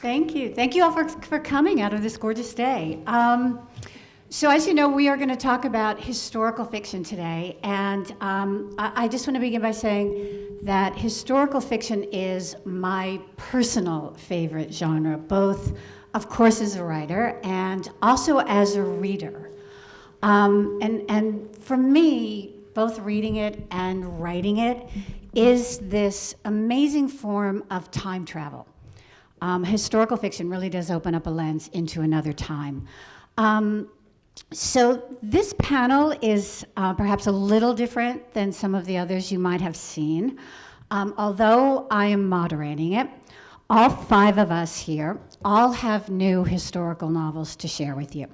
Thank you. Thank you all for coming out of this gorgeous day. So as you know, we are going to talk about historical fiction today, and I just want to begin by saying that historical fiction is my personal favorite genre, both, of course, as a writer and also as a reader. And for me, both reading it and writing it is this amazing form of time travel. Historical fiction really does open up a lens into another time. So this panel is perhaps a little different than some of the others you might have seen. Although I am moderating it, all 5 of us here all have new historical novels to share with you.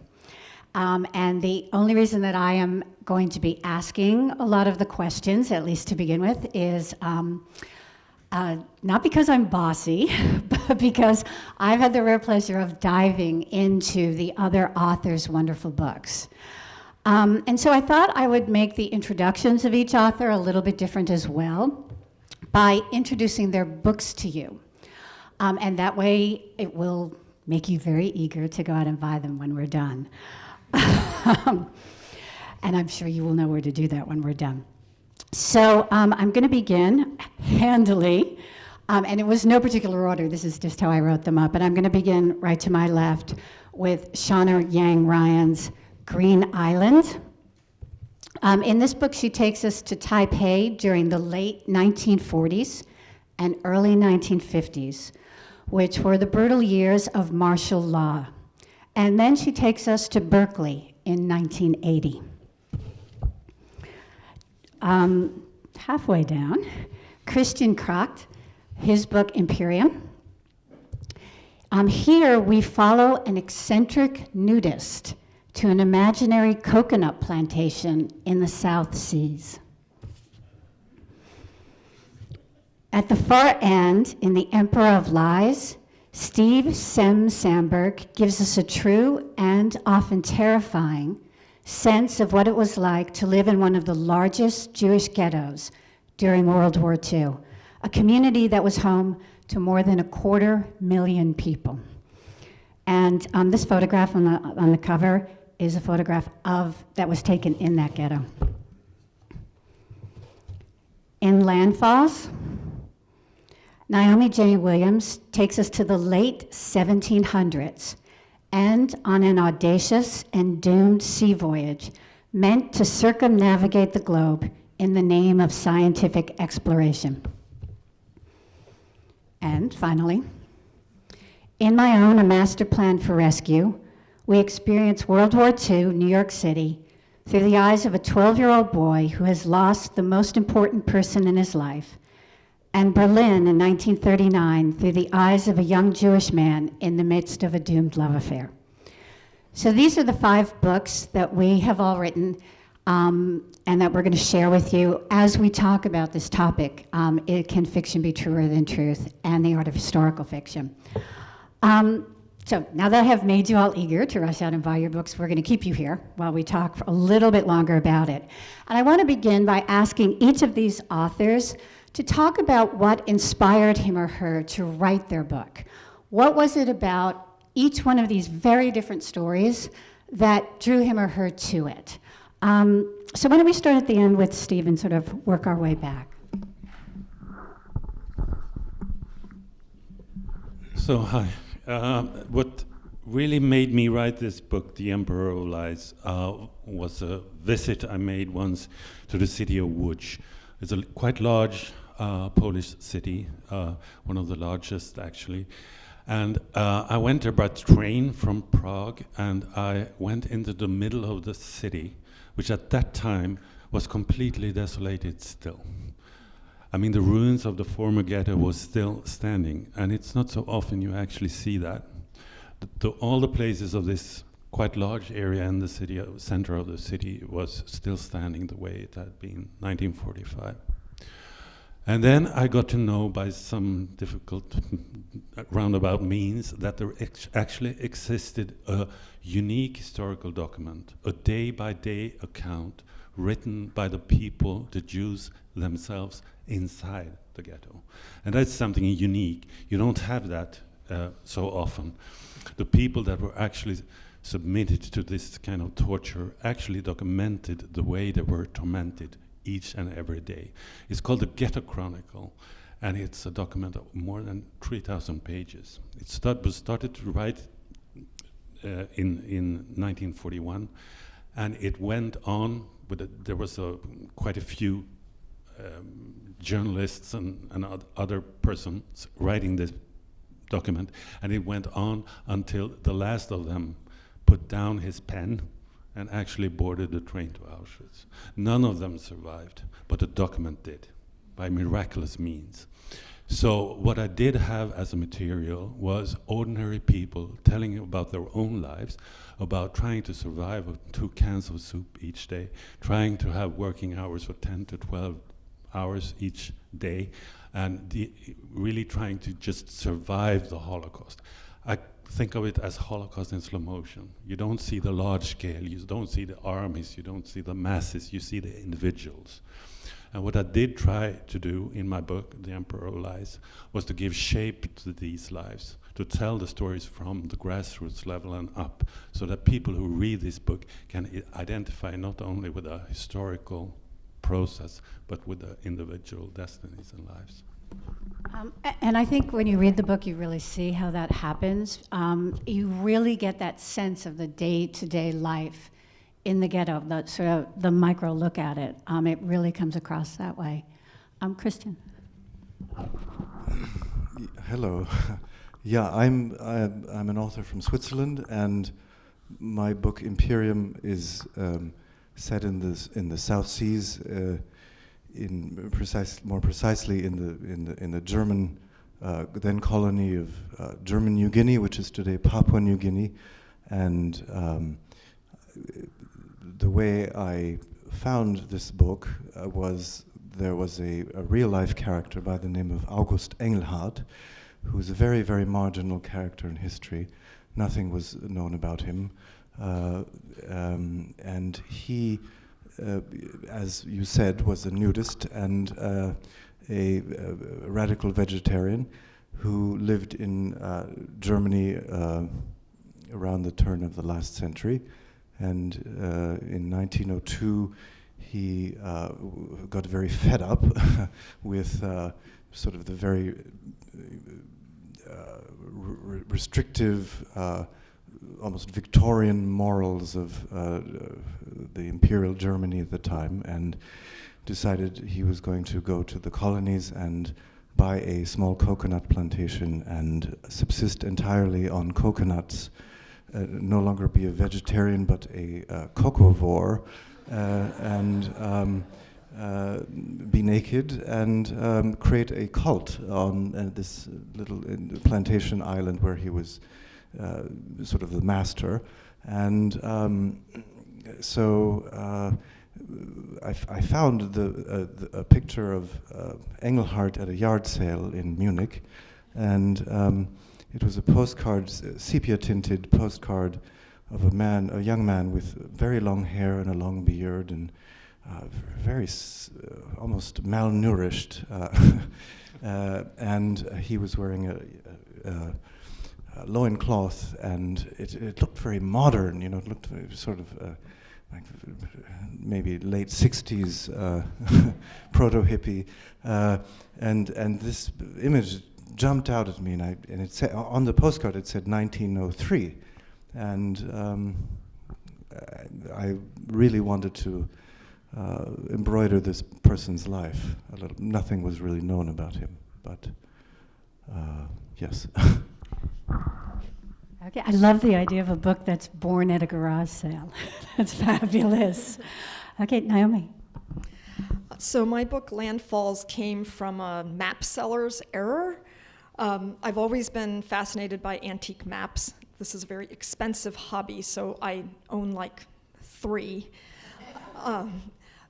And the only reason that I am going to be asking a lot of the questions, at least to begin with, is not because I'm bossy, but because I've had the rare pleasure of diving into the other authors' wonderful books. And so I thought I would make the introductions of each author a little bit different as well by introducing their books to you. And that way it will make you very eager to go out and buy them when we're done. And I'm sure you will know where to do that when we're done. So I'm going to begin handily, and it was no particular order. This is just how I wrote them up. But I'm going to begin right to my left with Shawna Yang Ryan's Green Island. In this book, she takes us to Taipei during the late 1940s and early 1950s, which were the brutal years of martial law. And then she takes us to Berkeley in 1980. Halfway down, Christian Kracht, his book Imperium. Here we follow an eccentric nudist to an imaginary coconut plantation in the South Seas. At the far end, in The Emperor of Lies, Steve Sem-Sandberg gives us a true and often terrifying sense of what it was like to live in one of the largest Jewish ghettos during World War II, a community that was home to more than 250,000 people. And this photograph on the cover is a photograph that was taken in that ghetto. In Landfalls, Naomi Jane Williams takes us to the late 1700s and on an audacious and doomed sea voyage meant to circumnavigate the globe in the name of scientific exploration. And finally, in My Own, A Master Plan for Rescue, we experience World War II, New York City, through the eyes of a 12-year-old boy who has lost the most important person in his life, and Berlin in 1939 through the eyes of a young Jewish man in the midst of a doomed love affair. So these are the 5 books that we have all written and that we're going to share with you as we talk about this topic. Can fiction be truer than truth, and the art of historical fiction. So now that I have made you all eager to rush out and buy your books, we're going to keep you here while we talk for a little bit longer about it. And I want to begin by asking each of these authors to talk about what inspired him or her to write their book. What was it about each one of these very different stories that drew him or her to it? So why don't we start at the end with Steve and sort of work our way back? So, hi. What really made me write this book, The Emperor of Lies, was a visit I made once to the city of Łódź. It's a quite large Polish city, one of the largest actually. And I went there by train from Prague, and I went into the middle of the city, which at that time was completely desolated still. I mean, the ruins of the former ghetto was still standing, and it's not so often you actually see that. All the places of this quite large area in the city, center of the city, was still standing the way it had been 1945. And then I got to know by some difficult roundabout means that there actually existed a unique historical document, a day-by-day account written by the people, the Jews themselves, inside the ghetto. And that's something unique. You don't have that so often. The people that were actually submitted to this kind of torture actually documented the way they were tormented each and every day. It's called the Ghetto Chronicle, and it's a document of more than 3,000 pages. It was started to write in 1941, and it went on. There was quite a few journalists and other persons writing this document, and it went on until the last of them put down his pen and actually boarded the train to Auschwitz. None of them survived, but the document did, by miraculous means. So what I did have as a material was ordinary people telling about their own lives, about trying to survive on 2 cans of soup each day, trying to have working hours for 10 to 12 hours each day, and really trying to just survive the Holocaust. I think of it as Holocaust in slow motion. You don't see the large scale, you don't see the armies, you don't see the masses, you see the individuals. And what I did try to do in my book, The Emperor of Lies, was to give shape to these lives, to tell the stories from the grassroots level and up, so that people who read this book can identify not only with a historical process, but with the individual destinies and lives. And I think when you read the book, you really see how that happens. You really get that sense of the day-to-day life in the ghetto, the sort of the micro look at it. It really comes across that way. Christian. Hello. Yeah, I'm an author from Switzerland, and my book Imperium is set in the South Seas, more precisely in the German then colony of German New Guinea, which is today Papua New Guinea, and the way I found this book was there was a real-life character by the name of August Engelhardt, who's a very, very marginal character in history. Nothing was known about him. And he, as you said, was a nudist and a radical vegetarian who lived in Germany around the turn of the last century. And in 1902, he got very fed up with sort of the very restrictive, almost Victorian morals of the imperial Germany at the time, and decided he was going to go to the colonies and buy a small coconut plantation and subsist entirely on coconuts. No longer be a vegetarian, but a cocovore, and be naked and create a cult on this little plantation island where he was sort of the master. And so I found a picture of Engelhardt at a yard sale in Munich, and it was a postcard, sepia-tinted postcard of a young man with very long hair and a long beard and very almost malnourished, and he was wearing a loincloth, and it looked very modern. You know, it looked sort of like maybe late '60s proto-hippie, and this image jumped out at me, and it said on the postcard it said 1903, and I really wanted to embroider this person's life a little. Nothing was really known about him, but yes. Okay, I love the idea of a book that's born at a garage sale. That's fabulous. Okay, Naomi. So my book, Landfalls, came from a map seller's error. I've always been fascinated by antique maps. This is a very expensive hobby, so I own like 3.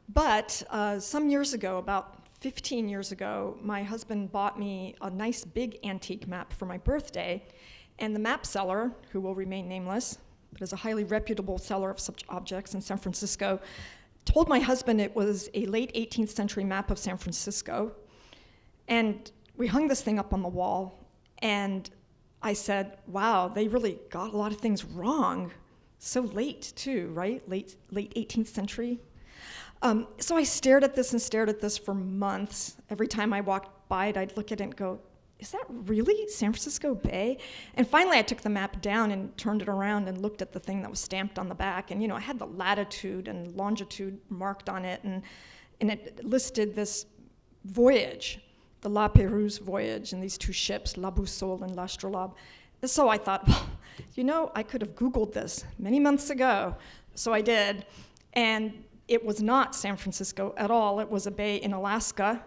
But some years ago, about 15 years ago, my husband bought me a nice big antique map for my birthday, and the map seller, who will remain nameless, but is a highly reputable seller of such objects in San Francisco, told my husband it was a late 18th century map of San Francisco. And we hung this thing up on the wall, and I said, wow, they really got a lot of things wrong. So late, too, right? Late 18th century. So I stared at this for months. Every time I walked by it, I'd look at it and go, is that really San Francisco Bay? And finally, I took the map down and turned it around and looked at the thing that was stamped on the back. And, I had the latitude and longitude marked on it, and it listed this voyage, the La Pérouse voyage, and these two ships, La Boussole and L'Astrolabe. So I thought, well, I could have Googled this many months ago. So I did. And it was not San Francisco at all. It was a bay in Alaska.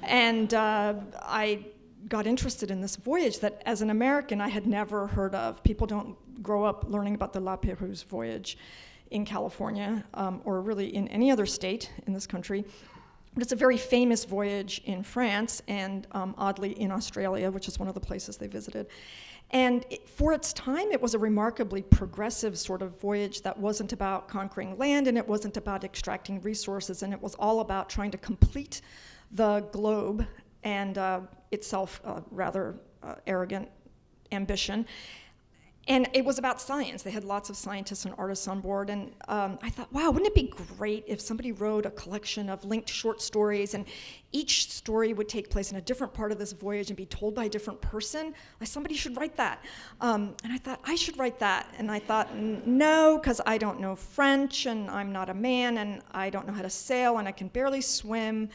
And I got interested in this voyage that, as an American, I had never heard of. People don't grow up learning about the La Pérouse voyage in California, or really in any other state in this country. But it's a very famous voyage in France and, oddly, in Australia, which is one of the places they visited. And for its time, it was a remarkably progressive sort of voyage that wasn't about conquering land, and it wasn't about extracting resources, and it was all about trying to complete the globe and itself rather arrogant ambition. And it was about science. They had lots of scientists and artists on board. And I thought, wow, wouldn't it be great if somebody wrote a collection of linked short stories, and each story would take place in a different part of this voyage and be told by a different person? Like, somebody should write that. And I thought, I should write that. And I thought, no, because I don't know French, and I'm not a man, and I don't know how to sail, and I can barely swim.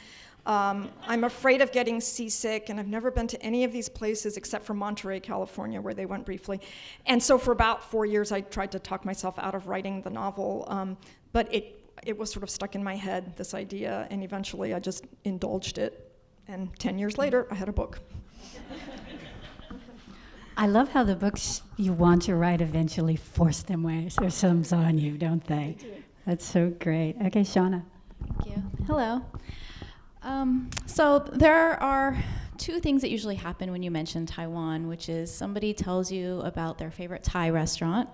I'm afraid of getting seasick, and I've never been to any of these places except for Monterey, California, where they went briefly. And so for about 4 years, I tried to talk myself out of writing the novel, but it was sort of stuck in my head, this idea, and eventually I just indulged it. And 10 years later, I had a book. I love how the books you want to write eventually force them ways. There's some on you, don't they? That's so great. Okay, Shawna. Thank you. Hello. So there are two things that usually happen when you mention Taiwan, which is somebody tells you about their favorite Thai restaurant,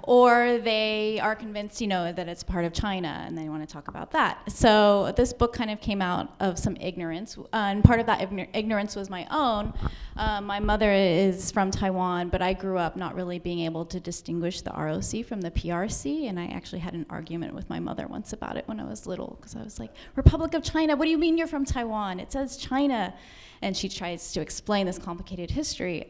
or they are convinced, that it's part of China, and they want to talk about that. So this book kind of came out of some ignorance, and part of that ignorance was my own. My mother is from Taiwan, but I grew up not really being able to distinguish the ROC from the PRC, and I actually had an argument with my mother once about it when I was little, because I was like, Republic of China, what do you mean you're from Taiwan? It says China. And she tries to explain this complicated history.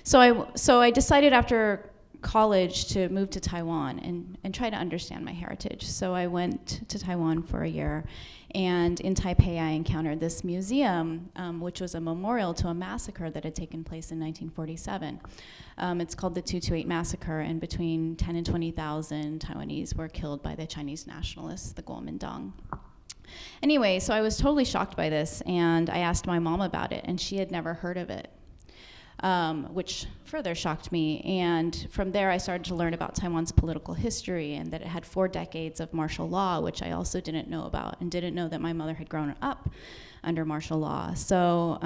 So I decided after college to move to Taiwan and try to understand my heritage. So I went to Taiwan for a year, and in Taipei I encountered this museum, which was a memorial to a massacre that had taken place in 1947. It's called the 228 Massacre, and between 10 and 20,000 Taiwanese were killed by the Chinese nationalists, the Kuomintang. Anyway, so I was totally shocked by this, and I asked my mom about it, and she had never heard of it. Which further shocked me. And from there, I started to learn about Taiwan's political history, and that it had 4 decades of martial law, which I also didn't know about, and didn't know that my mother had grown up under martial law. So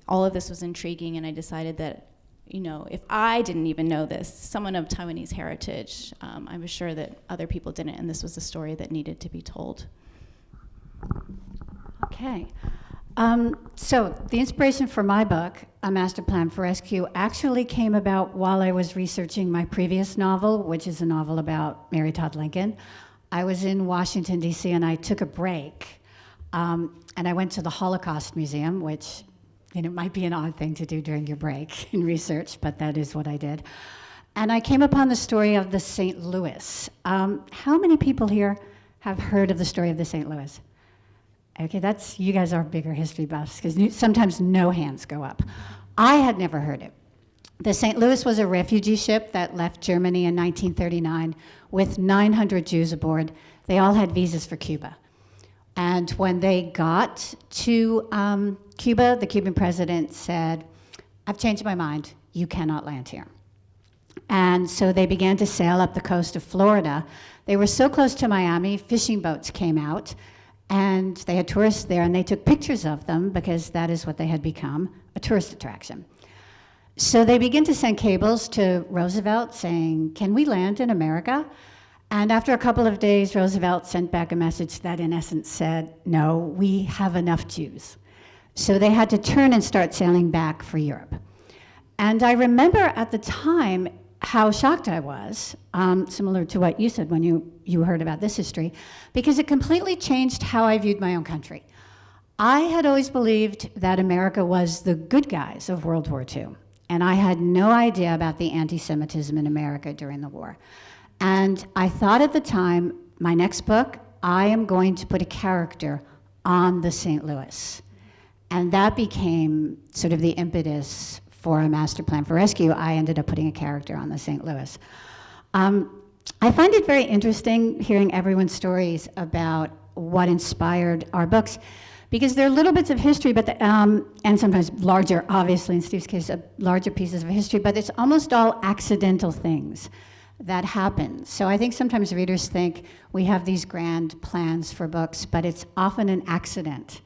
all of this was intriguing, and I decided that, if I didn't even know this, someone of Taiwanese heritage, I was sure that other people didn't, and this was a story that needed to be told. Okay. So the inspiration for my book, A Master Plan for Rescue, actually came about while I was researching my previous novel, which is a novel about Mary Todd Lincoln. I was in Washington, D.C., and I took a break, and I went to the Holocaust Museum, which might be an odd thing to do during your break in research, but that is what I did. And I came upon the story of the St. Louis. How many people here have heard of the story of the St. Louis? Okay, you guys are bigger history buffs, because sometimes no hands go up. I had never heard it. The St. Louis was a refugee ship that left Germany in 1939 with 900 Jews aboard. They all had visas for Cuba. And when they got to Cuba, the Cuban president said, "I've changed my mind. You cannot land here." And so they began to sail up the coast of Florida. They were so close to Miami, fishing boats came out, and they had tourists there, and they took pictures of them because that is what they had become, a tourist attraction. So they began to send cables to Roosevelt saying, "Can we land in America?" And after a couple of days, Roosevelt sent back a message that in essence said, "No, we have enough Jews." So they had to turn and start sailing back for Europe. And I remember at the time how shocked I was, similar to what you said when you heard about this history, because it completely changed how I viewed my own country. I had always believed that America was the good guys of World War II, and I had no idea about the anti-Semitism in America during the war. And I thought at the time, my next book, I am going to put a character on the St. Louis. And that became sort of the impetus for a master plan for rescue. I ended up putting a character on the St. Louis. I find it very interesting hearing everyone's stories about what inspired our books, because they're little bits of history, but and sometimes larger, obviously in Steve's case, larger pieces of history, but it's almost all accidental things that happen. So I think sometimes readers think we have these grand plans for books, but it's often an accident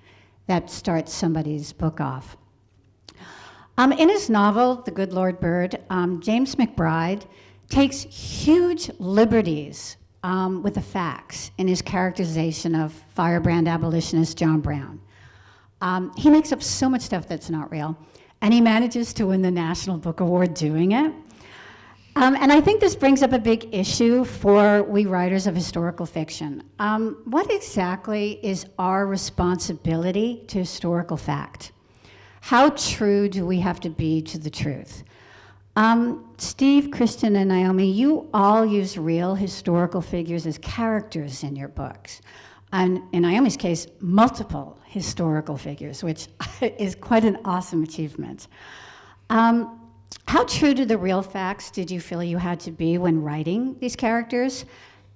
that starts somebody's book off. In his novel, The Good Lord Bird, James McBride takes huge liberties with the facts in his characterization of firebrand abolitionist John Brown. He makes up so much stuff that's not real, and he manages to win the National Book Award doing it. And I think this brings up a big issue for we writers of historical fiction. What exactly is our responsibility to historical fact? How true do we have to be to the truth? Steve, Kristen, and Naomi, you all use real historical figures as characters in your books. And in Naomi's case, multiple historical figures, which is quite an awesome achievement. How true to the real facts did you feel you had to be when writing these characters?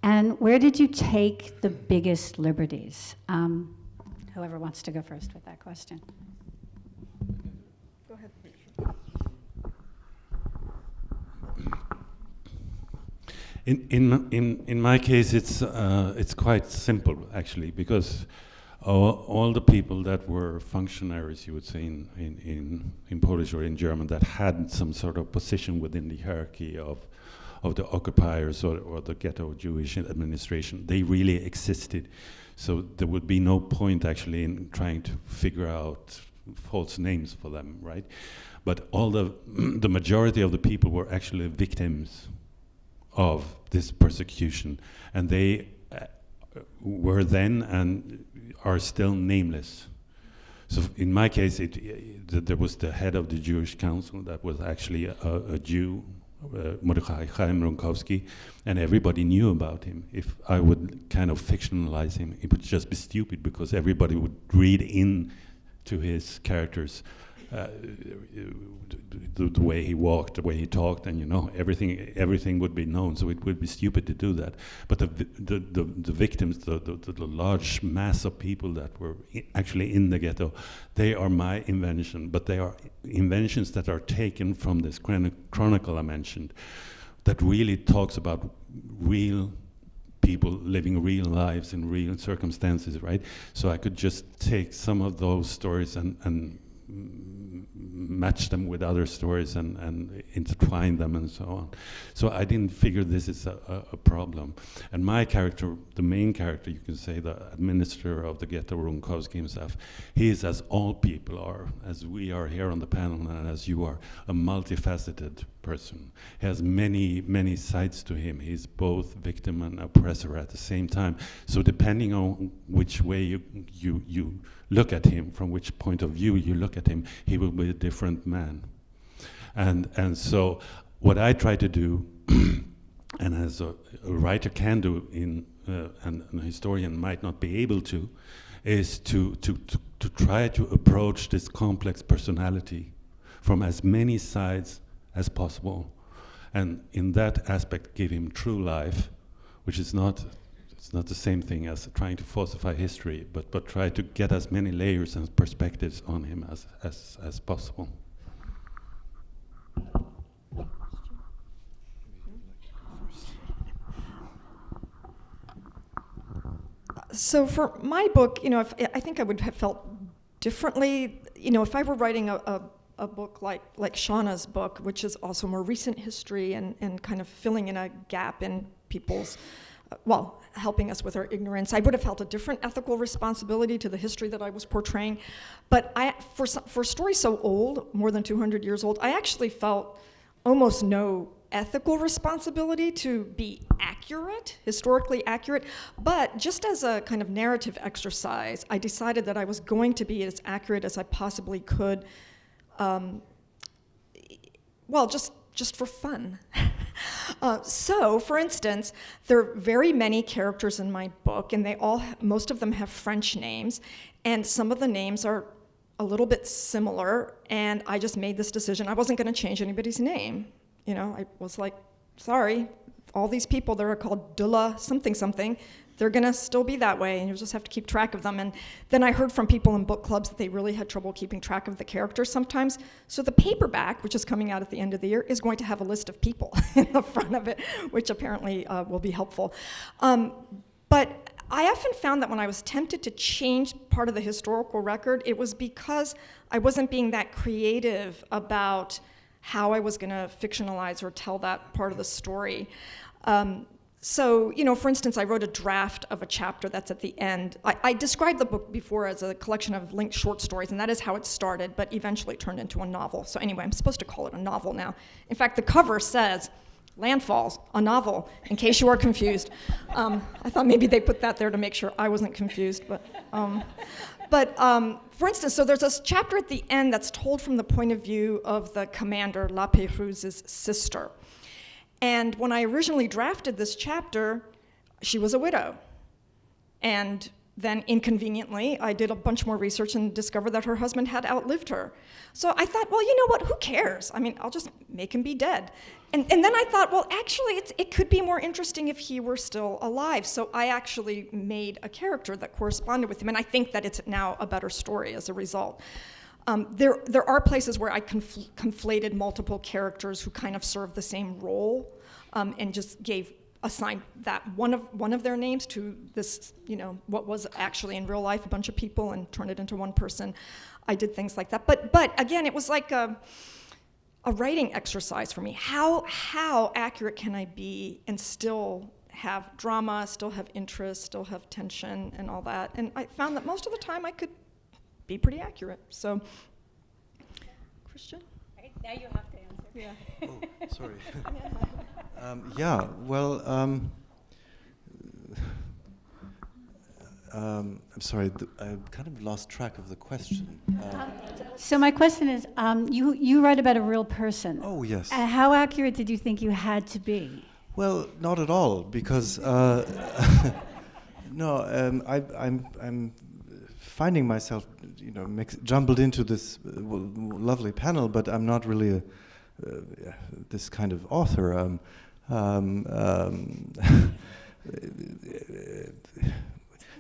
And where did you take the biggest liberties? Whoever wants to go first with that question. Go ahead. In my case, it's quite simple actually, because all the people that were functionaries, you would say in Polish or in German, that had some sort of position within the hierarchy of the occupiers or the ghetto Jewish administration, they really existed. So there would be no point actually in trying to figure out false names for them, right? But all the majority of the people were actually victims of this persecution, and they were then and are still nameless. So in my case, there was the head of the Jewish council that was actually a Jew, Mordechai Chaim Ronkowski, and everybody knew about him. If I would kind of fictionalize him, it would just be stupid, because everybody would read in to his characters the way he walked, the way he talked, and everything would be known. So it would be stupid to do that. But the victims, the large mass of people that were actually in the ghetto, they are my invention. But they are inventions that are taken from this chronicle I mentioned, that really talks about real people living real lives in real circumstances, right? So I could just take some of those stories and match them with other stories and intertwine them and so on. So I didn't figure this is a problem. And my character, the main character, you can say, the administrator of the ghetto, Ronkowski himself, he is, as all people are, as we are here on the panel and as you are, a multifaceted person. He has many, many sides to him. He's both victim and oppressor at the same time. So depending on which way you look at him, from which point of view you look at him, he will be a different man. And so what I try to do, and as a writer can do, and a historian might not be able to, is to try to approach this complex personality from as many sides as possible, and in that aspect give him true life, which is not the same thing as trying to falsify history, but try to get as many layers and perspectives on him as possible. So for my book, I think I would have felt differently, if I were writing a book like Shawna's book, which is also more recent history and kind of filling in a gap in people's helping us with our ignorance. I would have felt a different ethical responsibility to the history that I was portraying. But for a story so old, more than 200 years old, I actually felt almost no ethical responsibility to be accurate, historically accurate. But just as a kind of narrative exercise, I decided that I was going to be as accurate as I possibly could, just for fun. So, for instance, there are very many characters in my book, and most of them have French names, and some of the names are a little bit similar, and I just made this decision. I wasn't going to change anybody's name. I was like, sorry, all these people that are called Dula something something, they're going to still be that way, and you'll just have to keep track of them. And then I heard from people in book clubs that they really had trouble keeping track of the characters sometimes. So the paperback, which is coming out at the end of the year, is going to have a list of people in the front of it, which apparently will be helpful. But I often found that when I was tempted to change part of the historical record, it was because I wasn't being that creative about how I was going to fictionalize or tell that part of the story. So, for instance, I wrote a draft of a chapter that's at the end. I described the book before as a collection of linked short stories, and that is how it started, but eventually it turned into a novel. So anyway, I'm supposed to call it a novel now. In fact, the cover says, Landfalls, a novel, in case you are confused. I thought maybe they put that there to make sure I wasn't confused, but for instance, so there's this chapter at the end that's told from the point of view of the commander, La Pérouse's sister. And when I originally drafted this chapter, she was a widow. And then inconveniently, I did a bunch more research and discovered that her husband had outlived her. So I thought, well, you know what, who cares? I mean, I'll just make him be dead. And then I thought, well, actually, it could be more interesting if he were still alive. So I actually made a character that corresponded with him, and I think that it's now a better story as a result. There are places where I conflated multiple characters who kind of serve the same role, and just assigned that one of their names to this, what was actually in real life a bunch of people, and turned it into one person. I did things like that. But again, it was like a writing exercise for me. How accurate can I be and still have drama, still have interest, still have tension, and all that? And I found that most of the time I could be pretty accurate. So, Christian? Right, now you have to answer. Yeah. Oh, sorry. I'm sorry, I kind of lost track of the question. So my question is, you write about a real person. Oh, yes. How accurate did you think you had to be? Well, not at all, because I'm finding myself, jumbled into this lovely panel, but I'm not really this kind of author.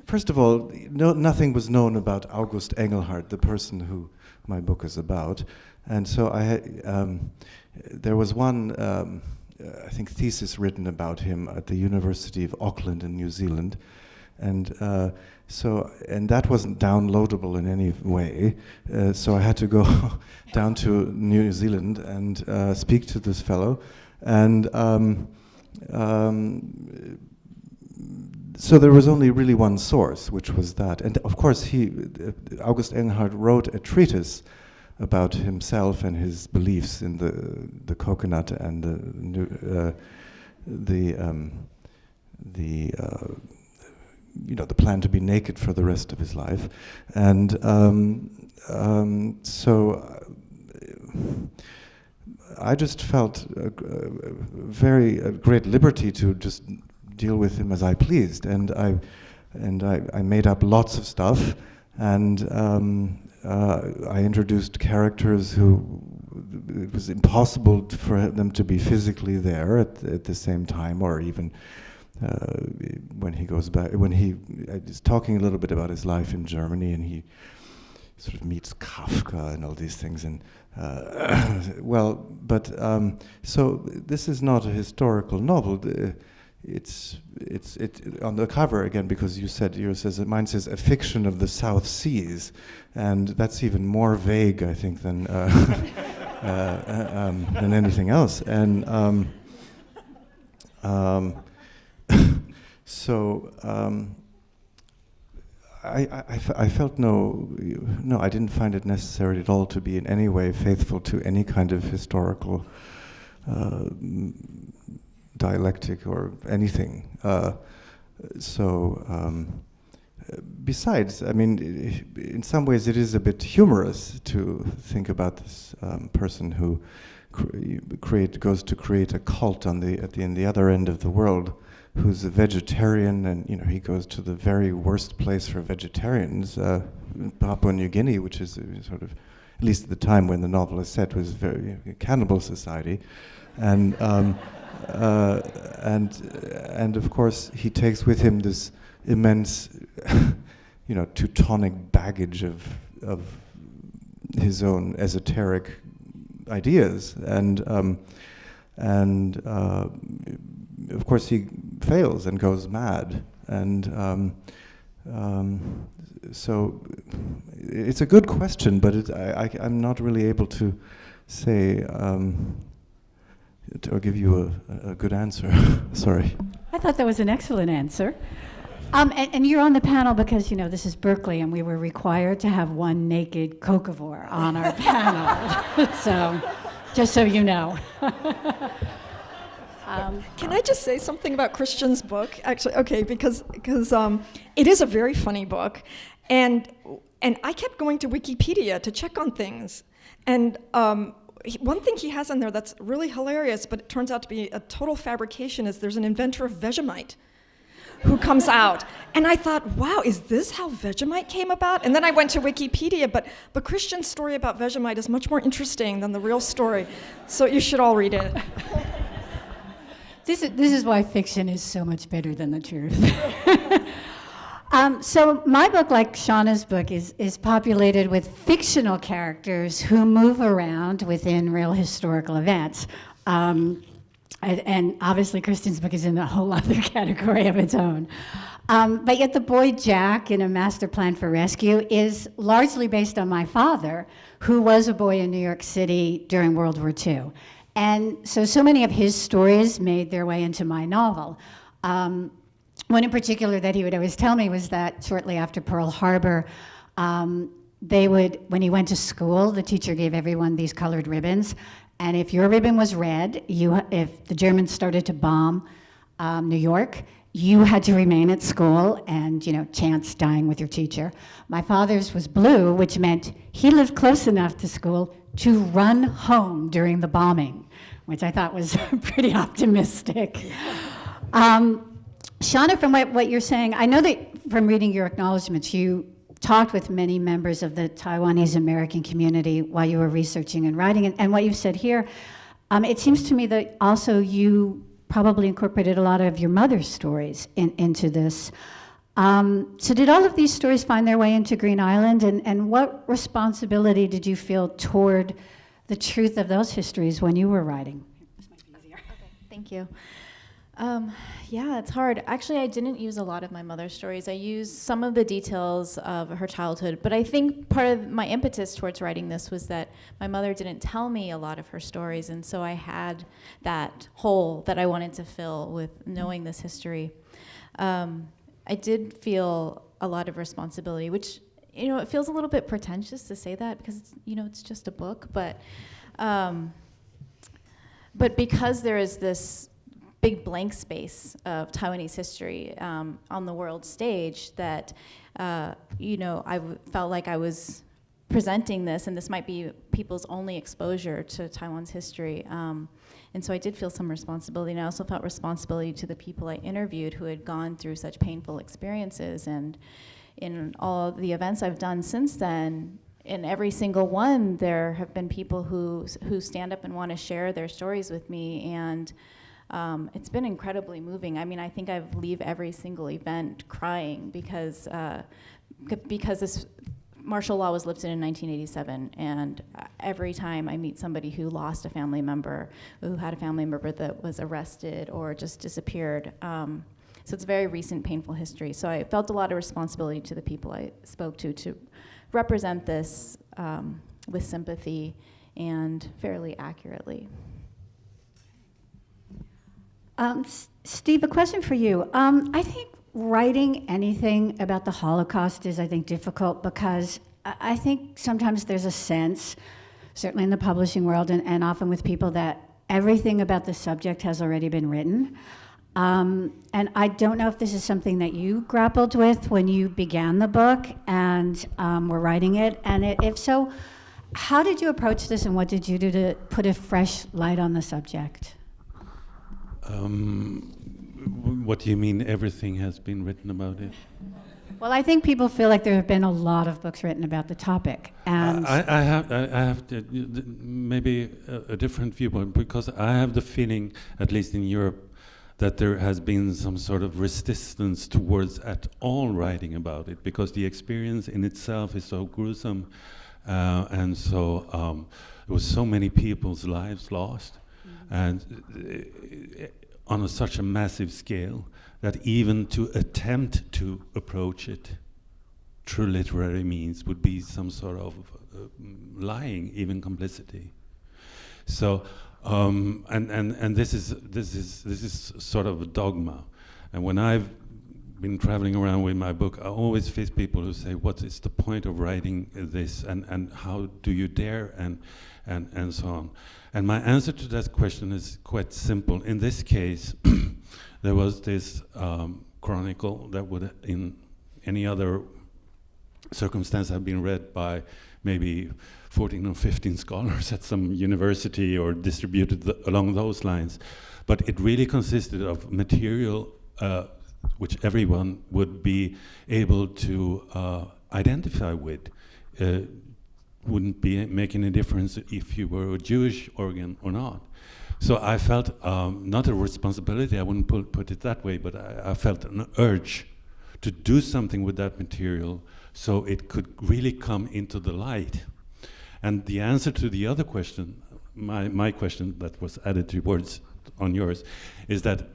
First of all, nothing was known about August Engelhardt, the person who my book is about, and so there was one, I think, thesis written about him at the University of Auckland in New Zealand, and that wasn't downloadable in any way, so I had to go down to New Zealand and speak to this fellow, and so there was only really one source, which was that. And of course, August Engelhardt wrote a treatise about himself and his beliefs in the coconut and the plan to be naked for the rest of his life. And so I just felt a great liberty to just deal with him as I pleased, and I made up lots of stuff, and I introduced characters who it was impossible for them to be physically there at the same time, or even when he goes back, when he is talking a little bit about his life in Germany, and he sort of meets Kafka and all these things, and so this is not a historical novel. It's on the cover again, because mine says a fiction of the South Seas, and that's even more vague, I think, than anything else. And So I felt no, I didn't find it necessary at all to be in any way faithful to any kind of historical dialectic or anything. Besides, I mean, in some ways it is a bit humorous to think about this person who goes to create a cult on the other end of the world, who's a vegetarian, and he goes to the very worst place for vegetarians, Papua New Guinea, which is sort of, at least at the time when the novel is set, was very cannibal society, and of course he takes with him this immense, Teutonic baggage of his own esoteric ideas, and of course he fails and goes mad, and so it's a good question, but I'm not really able to say or give you a good answer. Sorry. I thought that was an excellent answer. And you're on the panel because, this is Berkeley, and we were required to have one naked cocavore on our panel. So, just so you know. Can I just say something about Christian's book? Actually, okay, because it is a very funny book, and I kept going to Wikipedia to check on things, and one thing he has in there that's really hilarious, but it turns out to be a total fabrication, is there's an inventor of Vegemite who comes out. And I thought, wow, is this how Vegemite came about? And then I went to Wikipedia, but Christian's story about Vegemite is much more interesting than the real story. So you should all read it. This is why fiction is so much better than the truth. So my book, like Shawna's book, is populated with fictional characters who move around within real historical events. And obviously Kristen's book is in a whole other category of its own. But yet the boy Jack in A Master Plan for Rescue is largely based on my father, who was a boy in New York City during World War II. And so many of his stories made their way into my novel. One in particular that he would always tell me was that shortly after Pearl Harbor, when he went to school, the teacher gave everyone these colored ribbons. And if your ribbon was red, if the Germans started to bomb New York, you had to remain at school and, chance dying with your teacher. My father's was blue, which meant he lived close enough to school to run home during the bombing, which I thought was pretty optimistic. Shawna, from what you're saying, I know that from reading your acknowledgments, you talked with many members of the Taiwanese American community while you were researching and writing, and what you've said here, it seems to me that also you probably incorporated a lot of your mother's stories into this. So did all of these stories find their way into Green Island, and what responsibility did you feel toward the truth of those histories when you were writing? This might be easier. Okay, thank you. Yeah, it's hard. Actually, I didn't use a lot of my mother's stories. I used some of the details of her childhood, but I think part of my impetus towards writing this was that my mother didn't tell me a lot of her stories, and so I had that hole that I wanted to fill with knowing this history. I did feel a lot of responsibility, which, it feels a little bit pretentious to say that because, it's just a book, but because there is this big blank space of Taiwanese history on the world stage that, I felt like I was presenting this, and this might be people's only exposure to Taiwan's history. And so I did feel some responsibility, and I also felt responsibility to the people I interviewed who had gone through such painful experiences. And in all the events I've done since then, in every single one, there have been people who stand up and want to share their stories with me, and it's been incredibly moving. I mean, I think I leave every single event crying because this martial law was lifted in 1987, and every time I meet somebody who lost a family member, who had a family member that was arrested or just disappeared, so it's a very recent painful history. So I felt a lot of responsibility to the people I spoke to represent this with sympathy and fairly accurately. Steve, a question for you. I think writing anything about the Holocaust is, I think, difficult because I think sometimes there's a sense, certainly in the publishing world and often with people, that everything about the subject has already been written. And I don't know if this is something that you grappled with when you began the book and were writing it. And if so, how did you approach this and what did you do to put a fresh light on the subject? What do you mean everything has been written about it? Well, I think people feel like there have been a lot of books written about the topic. And I have to, maybe a different viewpoint, because I have the feeling, at least in Europe, that there has been some sort of resistance towards at all writing about it, because the experience in itself is so gruesome, and so there was so many people's lives lost, and on such a massive scale that even to attempt to approach it through literary means would be some sort of lying, even complicity. So. And this is sort of a dogma, and when I've been traveling around with my book, I always face people who say, "What is the point of writing this? And how do you dare?" And so on. And my answer to that question is quite simple. In this case, there was this chronicle that would, in any other circumstance, have been read by maybe 14 or 15 scholars at some university or distributed along those lines. But it really consisted of material which everyone would be able to identify with. Wouldn't be making a difference if you were a Jewish organ or not. So I felt not a responsibility, I wouldn't put it that way, but I felt an urge to do something with that material so it could really come into the light. And the answer to the other question, my question that was added towards on yours, is that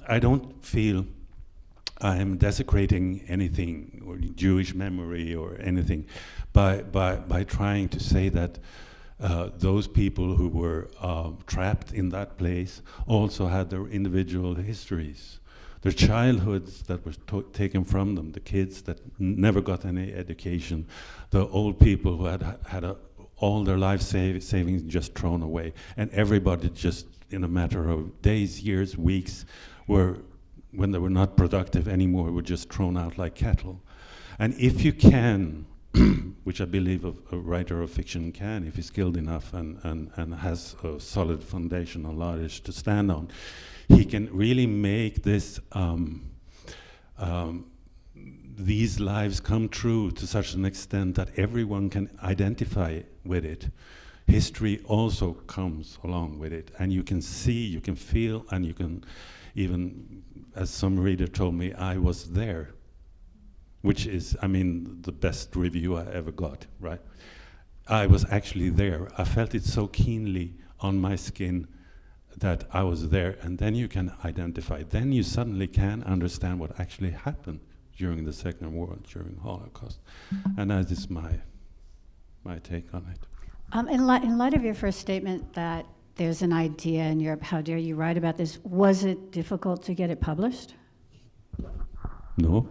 I don't feel I am desecrating anything or Jewish memory or anything by trying to say that those people who were trapped in that place also had their individual histories, their childhoods that were taken from them, the kids that never got any education, the old people who had all their life savings just thrown away, and everybody just in a matter of days, years, weeks, when they were not productive anymore, were just thrown out like cattle. And if you can, which I believe a writer of fiction can, if he's skilled enough and has a solid foundational knowledge to stand on, he can really make this these lives come true to such an extent that everyone can identify with it. History also comes along with it, and you can see, you can feel, and you can even, as some reader told me, I was there, which is, I mean, the best review I ever got, right? I was actually there. I felt it so keenly on my skin that I was there, and then you can identify. Then you suddenly can understand what actually happened during the Second World, during Holocaust. And that is my take on it. In light of your first statement that there's an idea in Europe, how dare you write about this, was it difficult to get it published? No.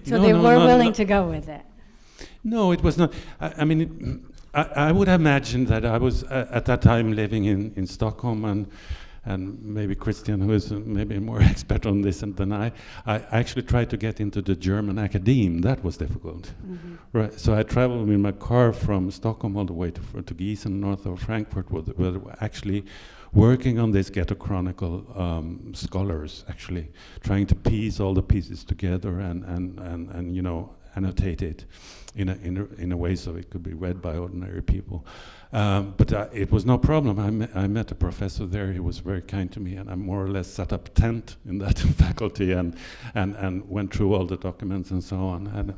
So they were willing to go with it? No, it was not. I mean, I would imagine that I was at that time living in Stockholm, and maybe Christian, who is maybe more expert on this than I actually tried to get into the German academe. That was difficult. Mm-hmm. Right. So I traveled in my car from Stockholm all the way to Gießen, north of Frankfurt, where they were actually working on this ghetto chronicle, scholars actually trying to piece all the pieces together and you know, annotate it in a way so it could be read by ordinary people. But it was no problem. I met a professor there. He was very kind to me, and I more or less set up a tent in that faculty and went through all the documents and so on.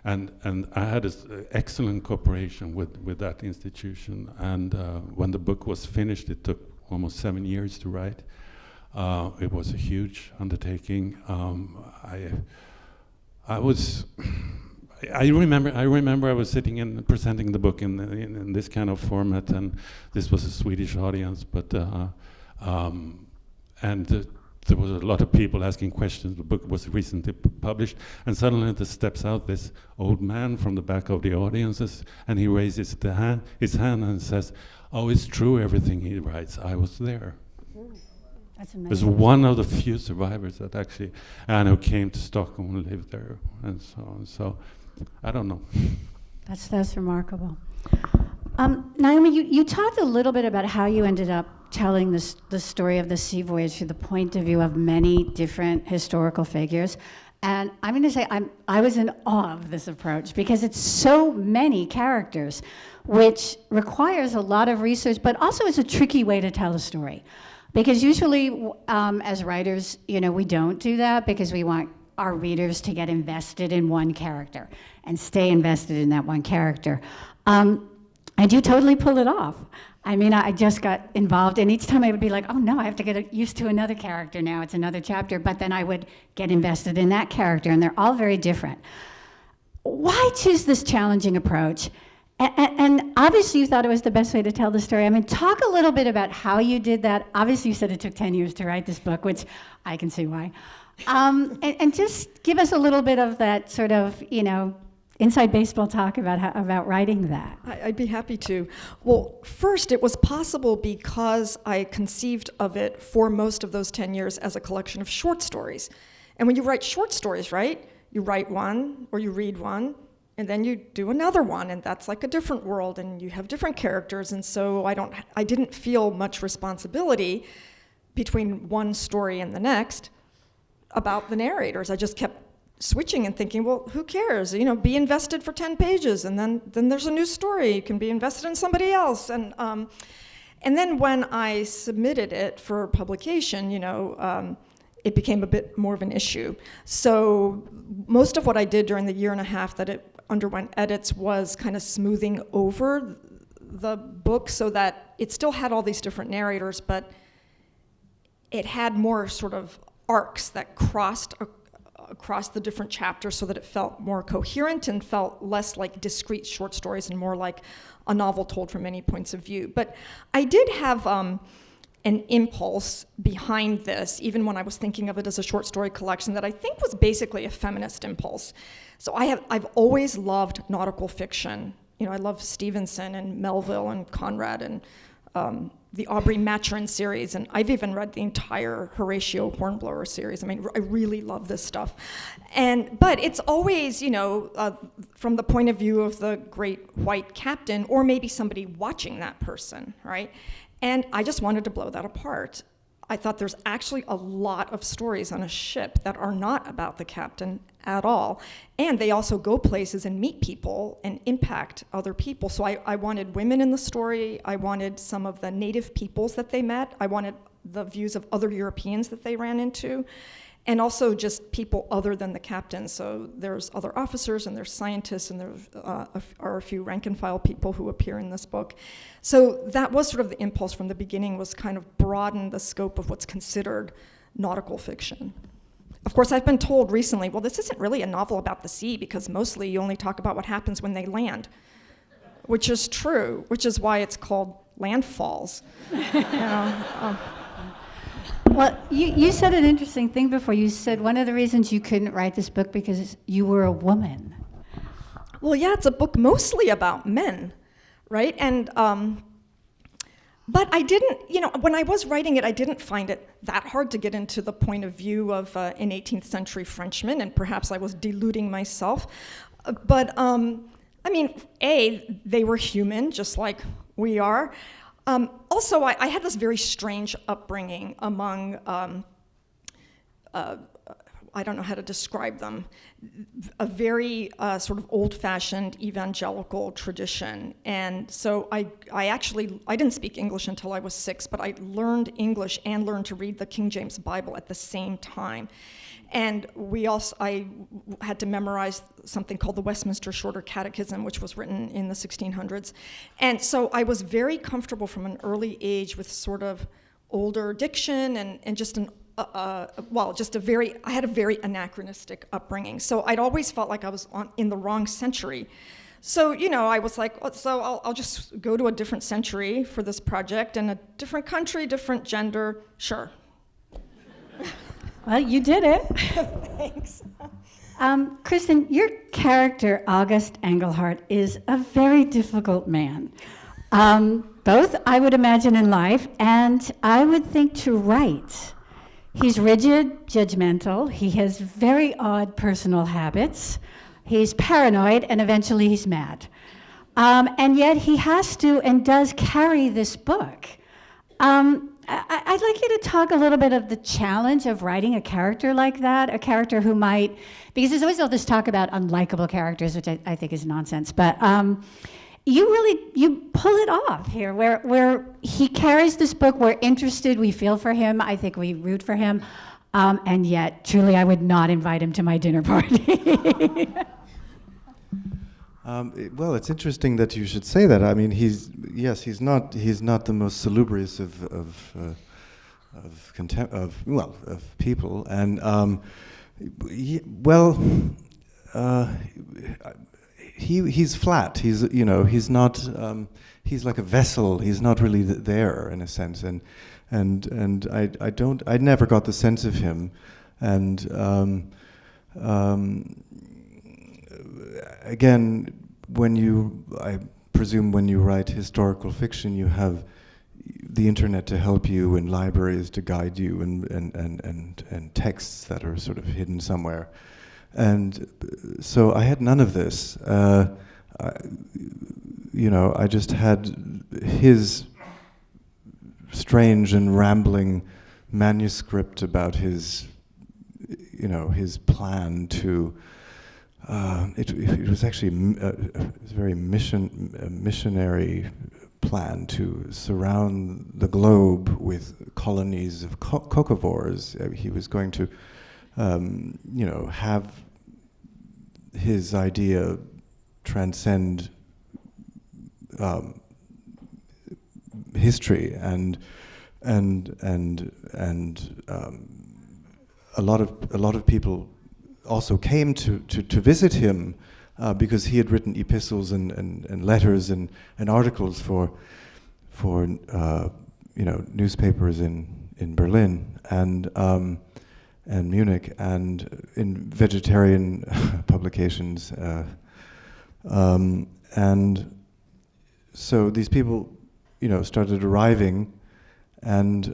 And I had this excellent cooperation with that institution. And when the book was finished, it took almost 7 years to write. It was a huge undertaking. I remember I was sitting and presenting the book in this kind of format, and this was a Swedish audience, but And there was a lot of people asking questions. The book was recently published, and suddenly there steps out this old man from the back of the audiences, and he raises his hand and says, "Oh, it's true, everything he writes. I was there." That's There's amazing. one of the few survivors that actually, and who came to Stockholm and lived there, and so on. So, I don't know. That's remarkable. Naomi, you talked a little bit about how you ended up telling the story of the sea voyage through the point of view of many different historical figures. And I'm going to say I was in awe of this approach because it's so many characters, which requires a lot of research, but also is a tricky way to tell a story. Because usually, as writers, we don't do that because we want our readers to get invested in one character and stay invested in that one character. And you totally pull it off. I mean, I just got involved, and each time I would be like, oh no, I have to get used to another character now, it's another chapter, but then I would get invested in that character, and they're all very different. Why choose this challenging approach? And obviously you thought it was the best way to tell the story. I mean, talk a little bit about how you did that. Obviously you said it took 10 years to write this book, which I can see why. And just give us a little bit of that sort of, inside baseball talk about writing that. I'd be happy to. Well, first, it was possible because I conceived of it for most of those 10 years as a collection of short stories. And when you write short stories, right, you write one or you read one, and then you do another one, and that's like a different world, and you have different characters, and so I didn't feel much responsibility between one story and the next about the narrators. I just kept switching and thinking, well, who cares? Be invested for 10 pages, and then there's a new story. You can be invested in somebody else. And then when I submitted it for publication, it became a bit more of an issue. So most of what I did during the year and a half that it underwent edits was kind of smoothing over the book so that it still had all these different narrators, but it had more sort of arcs that crossed across the different chapters so that it felt more coherent and felt less like discrete short stories and more like a novel told from many points of view. But I did have an impulse behind this, even when I was thinking of it as a short story collection, that I think was basically a feminist impulse. So I've always loved nautical fiction. I love Stevenson and Melville and Conrad and the Aubrey Maturin series, and I've even read the entire Horatio Hornblower series. I mean, I really love this stuff. But it's always, from the point of view of the great white captain, or maybe somebody watching that person, right? And I just wanted to blow that apart. I thought there's actually a lot of stories on a ship that are not about the captain at all. And they also go places and meet people and impact other people. So I wanted women in the story. I wanted some of the native peoples that they met. I wanted the views of other Europeans that they ran into. And also just people other than the captain. So there's other officers and there's scientists and there are a few rank and file people who appear in this book. So that was sort of the impulse from the beginning, was kind of broaden the scope of what's considered nautical fiction. Of course, I've been told recently, well, this isn't really a novel about the sea because mostly you only talk about what happens when they land, which is true, which is why it's called Landfalls. Well, you said an interesting thing before. You said one of the reasons you couldn't write this book because you were a woman. Well, yeah, it's a book mostly about men, right? And but I didn't, when I was writing it, I didn't find it that hard to get into the point of view of an 18th century Frenchman, and perhaps I was deluding myself. But I mean, they were human, just like we are. Also, I had this very strange upbringing among, I don't know how to describe them, a very sort of old-fashioned evangelical tradition. And so I didn't speak English until I was 6, but I learned English and learned to read the King James Bible at the same time. And I had to memorize something called the Westminster Shorter Catechism, which was written in the 1600s. And so I was very comfortable from an early age with sort of older diction and just I had a very anachronistic upbringing. So I'd always felt like I was in the wrong century. So, I was like, so I'll just go to a different century for this project, and a different country, different gender, sure. Well, you did it. Thanks. Kristen, your character, August Engelhardt, is a very difficult man. Both, I would imagine, in life, and I would think to write. He's rigid, judgmental. He has very odd personal habits. He's paranoid, and eventually he's mad. And yet he has to and does carry this book. I'd like you to talk a little bit of the challenge of writing a character like that, a character who might, because there's always all this talk about unlikable characters, which I think is nonsense, but you pull it off here, where he carries this book, we're interested, we feel for him, I think we root for him, and yet, truly, I would not invite him to my dinner party. Well, it's interesting that you should say that. I mean, he's not the most salubrious of people, and he's flat. He's not. He's like a vessel. He's not really there in a sense, and I never got the sense of him, and. Again, I presume when you write historical fiction, you have the internet to help you, and libraries to guide you, and texts that are sort of hidden somewhere. And so I had none of this. I just had his strange and rambling manuscript about his plan to. It was actually a very missionary plan to surround the globe with colonies of cocovores. He was going to, have his idea transcend history, and a lot of people also came to visit him because he had written epistles and letters and articles for newspapers in Berlin and Munich, and in vegetarian publications, and so these people started arriving and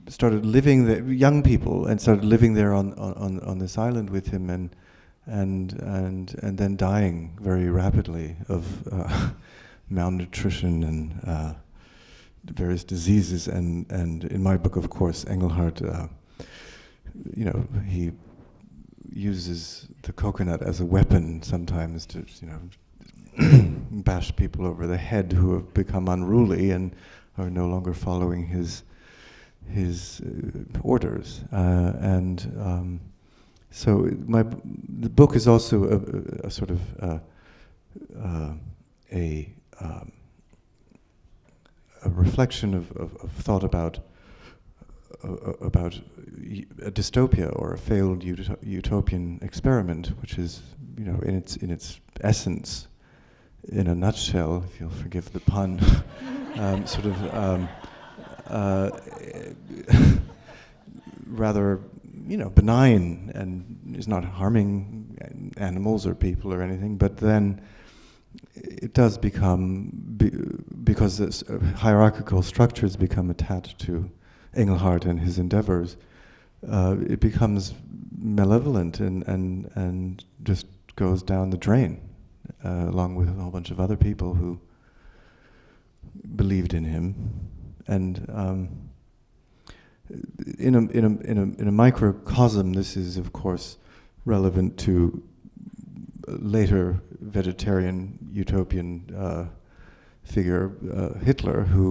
started living there, young people, and started living there on this island with him, and then dying very rapidly of malnutrition and various diseases. And in my book, of course, Engelhardt, he uses the coconut as a weapon sometimes to bash people over the head who have become unruly and are no longer following his orders, so the book is also a sort of a reflection of thought about a dystopia or a failed utopian experiment, which is in its essence, in a nutshell, if you'll forgive the pun, rather, benign, and is not harming animals or people or anything, but then it does become, because this hierarchical structures become attached to Engelhardt and his endeavors, it becomes malevolent and just goes down the drain, along with a whole bunch of other people who believed in him. And in a microcosm, this is of course relevant to later vegetarian utopian figure Hitler, who